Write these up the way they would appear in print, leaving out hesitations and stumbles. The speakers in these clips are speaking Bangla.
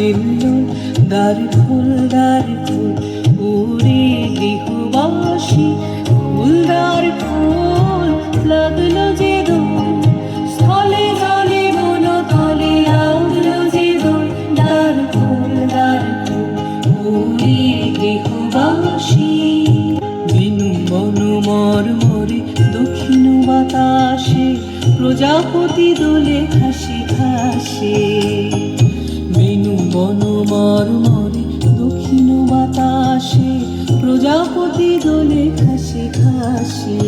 হিল্লোল। দ্বার খোল ওরে গৃহবাসী, খোল দ্বার খোল, লাগলো যে দোল। স্থলে জলে বন তলে লাগলো যে দোল। দ্বার খোল ওরে গৃহবাসী। বেনু বন মর্মরে দক্ষিণ বাতাসে, প্রজাপতি দোলে ঘাসে ঘাসে। বেনু বন মর্মরে দক্ষিণ বাতাসে, প্রজাপতি দোলে ঘাসে ঘাসে।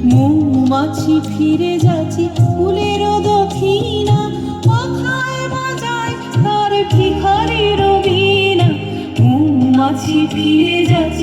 মৌমাছি ফিরে যাচ্ছে ফুলের দক্ষিণা, পাখায় বাজায় তার ভিখারির বীণা। মৌমাছি ফিরে যাচ্ছে